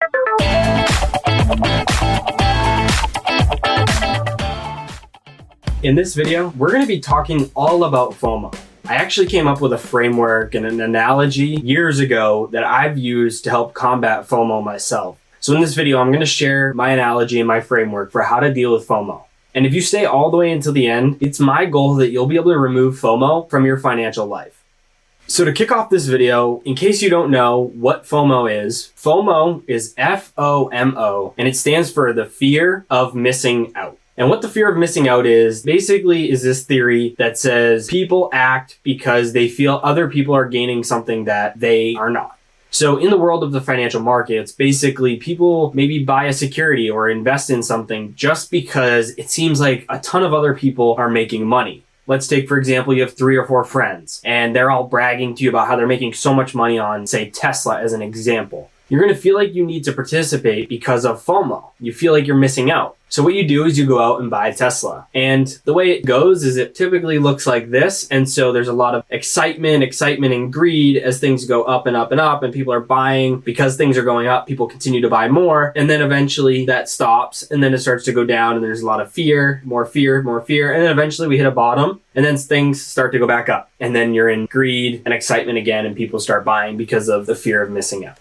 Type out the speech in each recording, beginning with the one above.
In this video, we're going to be talking all about FOMO. I actually came up with a framework and an analogy years ago that I've used to help combat FOMO myself. So in this video, I'm going to share my analogy and my framework for how to deal with FOMO. And if you stay all the way until the end, it's my goal that you'll be able to remove FOMO from your financial life. So to kick off this video, in case you don't know what FOMO is FOMO, and it stands for the fear of missing out. And what the fear of missing out is, basically is this theory that says people act because they feel other people are gaining something that they are not. So in the world of the financial markets, basically people maybe buy a security or invest in something just because it seems like a ton of other people are making money. Let's take, for example, you have 3 or 4 friends and they're all bragging to you about how they're making so much money on, say, Tesla as an example. You're going to feel like you need to participate because of FOMO. You feel like you're missing out. So what you do is you go out and buy Tesla. And the way it goes is it typically looks like this. And so there's a lot of excitement and greed as things go up and up and up, and people are buying because things are going up. People continue to buy more. And then eventually that stops and then it starts to go down and there's a lot of fear, more fear. And then eventually we hit a bottom and then things start to go back up. And then you're in greed and excitement again and people start buying because of the fear of missing out.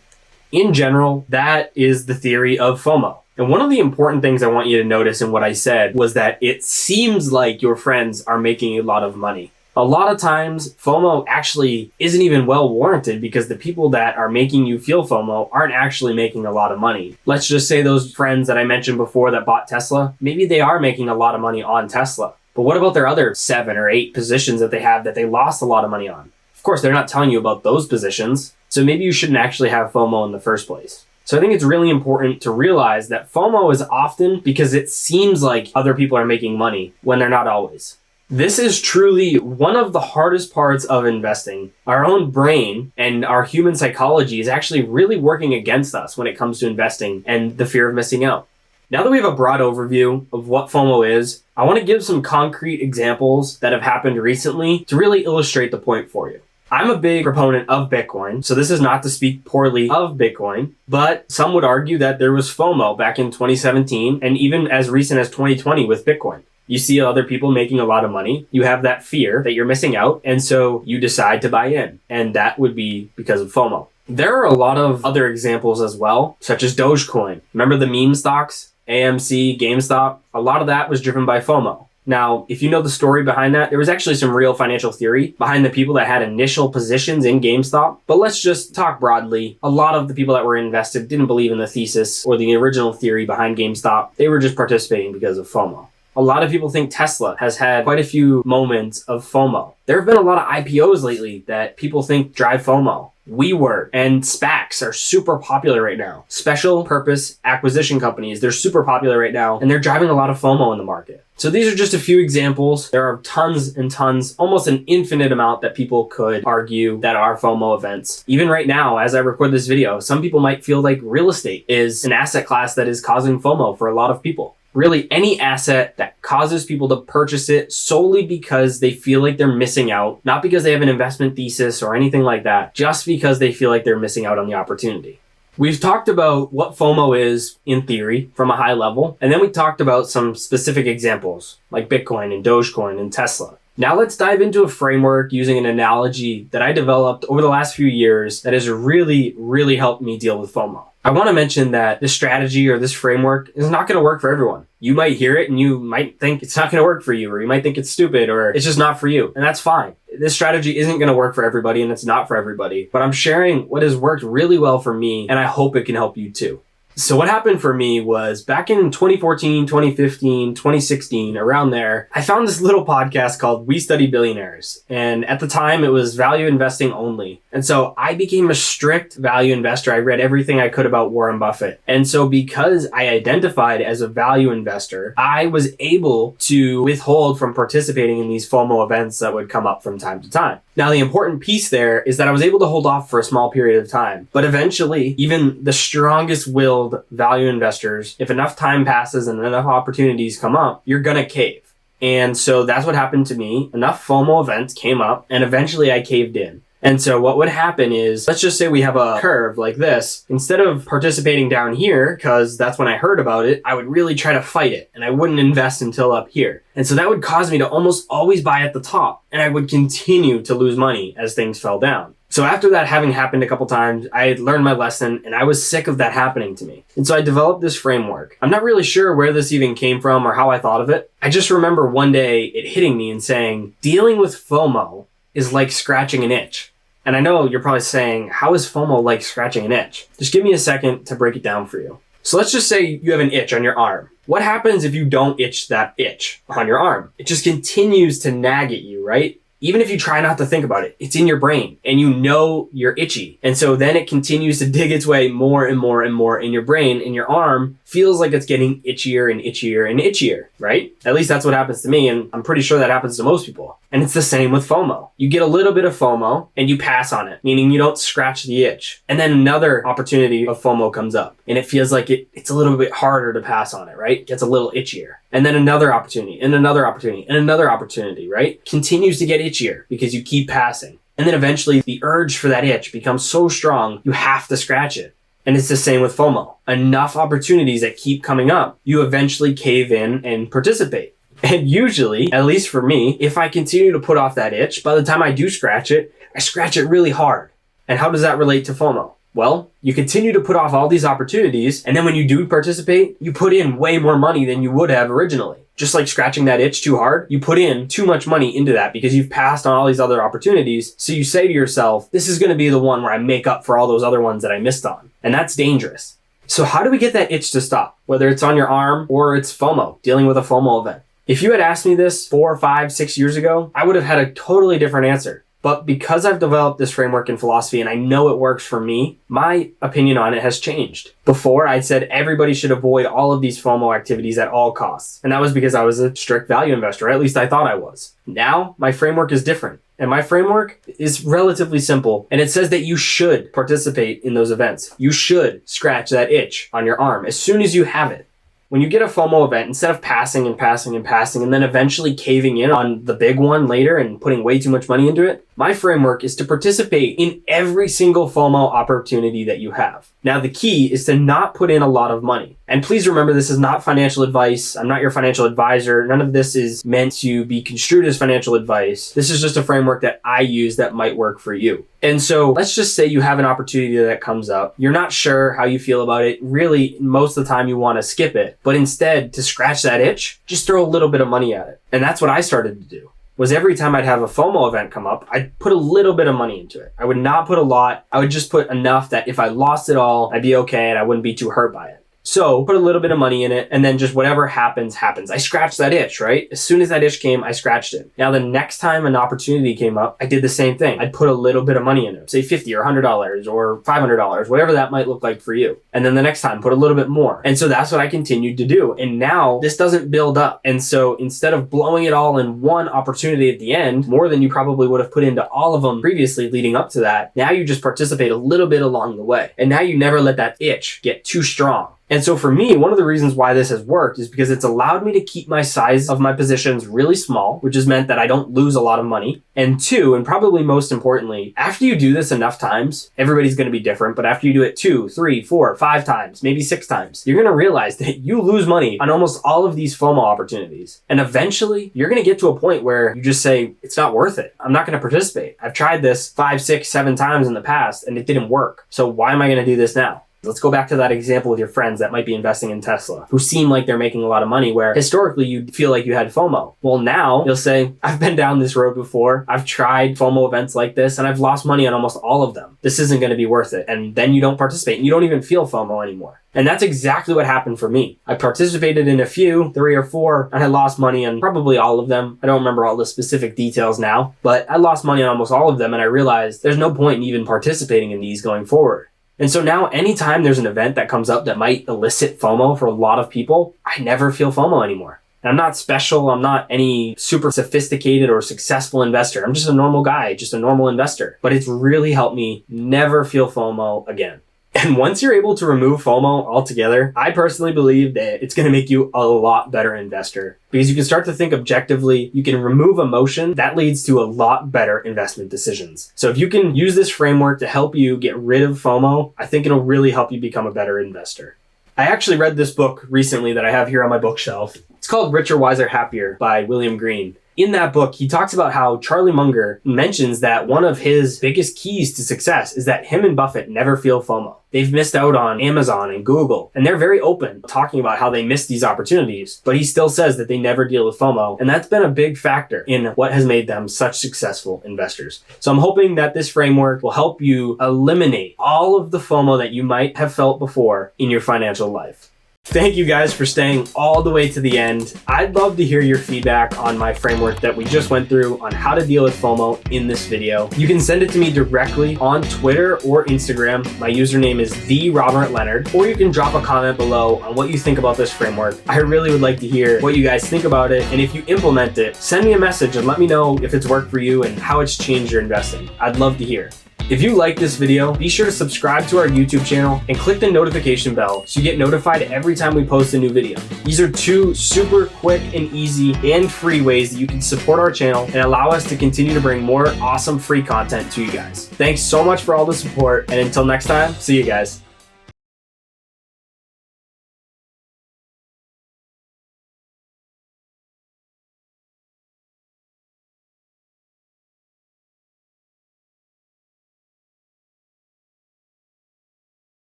In general, that is the theory of FOMO. And one of the important things I want you to notice in what I said was that it seems like your friends are making a lot of money. A lot of times, FOMO actually isn't even well warranted because the people that are making you feel FOMO aren't actually making a lot of money. Let's just say those friends that I mentioned before that bought Tesla, maybe they are making a lot of money on Tesla. But what about their other 7 or 8 positions that they have that they lost a lot of money on? Of course, they're not telling you about those positions. So maybe you shouldn't actually have FOMO in the first place. So I think it's really important to realize that FOMO is often because it seems like other people are making money when they're not always. This is truly one of the hardest parts of investing. Our own brain and our human psychology is actually really working against us when it comes to investing and the fear of missing out. Now that we have a broad overview of what FOMO is, I want to give some concrete examples that have happened recently to really illustrate the point for you. I'm a big proponent of Bitcoin, so this is not to speak poorly of Bitcoin, but some would argue that there was FOMO back in 2017 and even as recent as 2020 with Bitcoin. You see other people making a lot of money, you have that fear that you're missing out, and so you decide to buy in, and that would be because of FOMO. There are a lot of other examples as well, such as Dogecoin. Remember the meme stocks? AMC, GameStop? A lot of that was driven by FOMO. Now, if you know the story behind that, there was actually some real financial theory behind the people that had initial positions in GameStop. But let's just talk broadly. A lot of the people that were invested didn't believe in the thesis or the original theory behind GameStop. They were just participating because of FOMO. A lot of people think Tesla has had quite a few moments of FOMO. There have been a lot of IPOs lately that people think drive FOMO. WeWork and SPACs are super popular right now. Special purpose acquisition companies, they're super popular right now, and they're driving a lot of FOMO in the market. So these are just a few examples. There are tons and tons, almost an infinite amount that people could argue that are FOMO events. Even right now, as I record this video, some people might feel like real estate is an asset class that is causing FOMO for a lot of people. Really, any asset that causes people to purchase it solely because they feel like they're missing out, not because they have an investment thesis or anything like that, just because they feel like they're missing out on the opportunity. We've talked about what FOMO is in theory from a high level, and then we talked about some specific examples like Bitcoin and Dogecoin and Tesla. Now let's dive into a framework using an analogy that I developed over the last few years that has really helped me deal with FOMO. I want to mention that this strategy or this framework is not going to work for everyone. You might hear it and you might think it's not going to work for you, or you might think it's stupid, or it's just not for you. And that's fine. This strategy isn't going to work for everybody and it's not for everybody, but I'm sharing what has worked really well for me and I hope it can help you too. So what happened for me was back in 2014, 2015, 2016, around there, I found this little podcast called We Study Billionaires. And at the time it was value investing only. And so I became a strict value investor. I read everything I could about Warren Buffett. And so because I identified as a value investor, I was able to withhold from participating in these FOMO events that would come up from time to time. Now, the important piece there is that I was able to hold off for a small period of time. But eventually, even the strongest willed value investors, if enough time passes and enough opportunities come up, you're going to cave. And so that's what happened to me. Enough FOMO events came up and eventually I caved in. And so what would happen is, let's just say we have a curve like this. Instead of participating down here, because that's when I heard about it, I would really try to fight it and I wouldn't invest until up here. And so that would cause me to almost always buy at the top, and I would continue to lose money as things fell down. So after that having happened a couple times, I had learned my lesson and I was sick of that happening to me. And so I developed this framework. I'm not really sure where this even came from or how I thought of it. I just remember one day it hitting me and saying, dealing with FOMO is like scratching an itch. And I know you're probably saying, how is FOMO like scratching an itch? Just give me a second to break it down for you. So let's just say you have an itch on your arm. What happens if you don't itch that itch on your arm? It just continues to nag at you, right? Even if you try not to think about it, it's in your brain and you know you're itchy. And so then it continues to dig its way more and more and more in your brain, and your arm feels like it's getting itchier and itchier and itchier, right? At least that's what happens to me, and I'm pretty sure that happens to most people. And it's the same with FOMO. You get a little bit of FOMO and you pass on it, meaning you don't scratch the itch. And then another opportunity of FOMO comes up and it feels like it's a little bit harder to pass on it, right? It gets a little itchier. And then another opportunity and another opportunity and another opportunity, right? Continues to get itchier because you keep passing. And then eventually the urge for that itch becomes so strong, you have to scratch it. And it's the same with FOMO. Enough opportunities that keep coming up, you eventually cave in and participate. And usually, at least for me, if I continue to put off that itch, by the time I do scratch it, I scratch it really hard. And how does that relate to FOMO? Well, you continue to put off all these opportunities, and then when you do participate, you put in way more money than you would have originally. Just like scratching that itch too hard, you put in too much money into that because you've passed on all these other opportunities. So you say to yourself, this is going to be the one where I make up for all those other ones that I missed on. And that's dangerous. So how do we get that itch to stop? Whether it's on your arm or it's FOMO, dealing with a FOMO event. If you had asked me this 4, 5, 6 years ago, I would have had a totally different answer. But because I've developed this framework and philosophy and I know it works for me, my opinion on it has changed. Before, I said everybody should avoid all of these FOMO activities at all costs. And that was because I was a strict value investor, or at least I thought I was. Now, my framework is different. And my framework is relatively simple. And it says that you should participate in those events. You should scratch that itch on your arm as soon as you have it. When you get a FOMO event, instead of passing and passing and passing and then eventually caving in on the big one later and putting way too much money into it, my framework is to participate in every single FOMO opportunity that you have. Now, the key is to not put in a lot of money. And please remember, this is not financial advice. I'm not your financial advisor. None of this is meant to be construed as financial advice. This is just a framework that I use that might work for you. And so let's just say you have an opportunity that comes up. You're not sure how you feel about it. Really, most of the time you want to skip it. But instead, to scratch that itch, just throw a little bit of money at it. And that's what I started to do. Was every time I'd have a FOMO event come up, I'd put a little bit of money into it. I would not put a lot. I would just put enough that if I lost it all, I'd be okay and I wouldn't be too hurt by it. So put a little bit of money in it, and then just whatever happens, happens. I scratched that itch, right? As soon as that itch came, I scratched it. Now the next time an opportunity came up, I did the same thing. I'd put a little bit of money in it, say $50 or $100 or $500, whatever that might look like for you. And then the next time, put a little bit more. And so that's what I continued to do. And now this doesn't build up. And so instead of blowing it all in one opportunity at the end, more than you probably would have put into all of them previously leading up to that, now you just participate a little bit along the way. And now you never let that itch get too strong. And so for me, one of the reasons why this has worked is because it's allowed me to keep my size of my positions really small, which has meant that I don't lose a lot of money. And two, and probably most importantly, after you do this enough times, everybody's going to be different, but after you do it 2, 3, 4, 5 times, maybe 6 times, you're going to realize that you lose money on almost all of these FOMO opportunities. And eventually, you're going to get to a point where you just say, it's not worth it. I'm not going to participate. I've tried this 5, 6, 7 times in the past and it didn't work. So why am I going to do this now? Let's go back to that example with your friends that might be investing in Tesla, who seem like they're making a lot of money, where historically you'd feel like you had FOMO. Well, now you'll say, I've been down this road before. I've tried FOMO events like this and I've lost money on almost all of them. This isn't going to be worth it. And then you don't participate and you don't even feel FOMO anymore. And that's exactly what happened for me. I participated in a few, 3 or 4, and I lost money on probably all of them. I don't remember all the specific details now, but I lost money on almost all of them. And I realized there's no point in even participating in these going forward. And so now anytime there's an event that comes up that might elicit FOMO for a lot of people, I never feel FOMO anymore. And I'm not special. I'm not any super sophisticated or successful investor. I'm just a normal guy, just a normal investor. But it's really helped me never feel FOMO again. And once you're able to remove FOMO altogether, I personally believe that it's going to make you a lot better investor because you can start to think objectively. You can remove emotion. That leads to a lot better investment decisions. So if you can use this framework to help you get rid of FOMO, I think it'll really help you become a better investor. I actually read this book recently that I have here on my bookshelf. It's called Richer, Wiser, Happier by William Green. In that book, he talks about how Charlie Munger mentions that one of his biggest keys to success is that him and Buffett never feel FOMO. They've missed out on Amazon and Google, and they're very open talking about how they missed these opportunities, but he still says that they never deal with FOMO, and that's been a big factor in what has made them such successful investors. So I'm hoping that this framework will help you eliminate all of the FOMO that you might have felt before in your financial life. Thank you guys for staying all the way to the end. I'd love to hear your feedback on my framework that we just went through on how to deal with FOMO in this video. You can send it to me directly on Twitter or Instagram. My username is @Leonard, or you can drop a comment below on what you think about this framework. I really would like to hear what you guys think about it, and if you implement it, send me a message and let me know if it's worked for you and how it's changed your investing. I'd love to hear. If you like this video, be sure to subscribe to our YouTube channel and click the notification bell so you get notified every time we post a new video. These are 2 super quick and easy and free ways that you can support our channel and allow us to continue to bring more awesome free content to you guys. Thanks so much for all the support, and until next time, see you guys.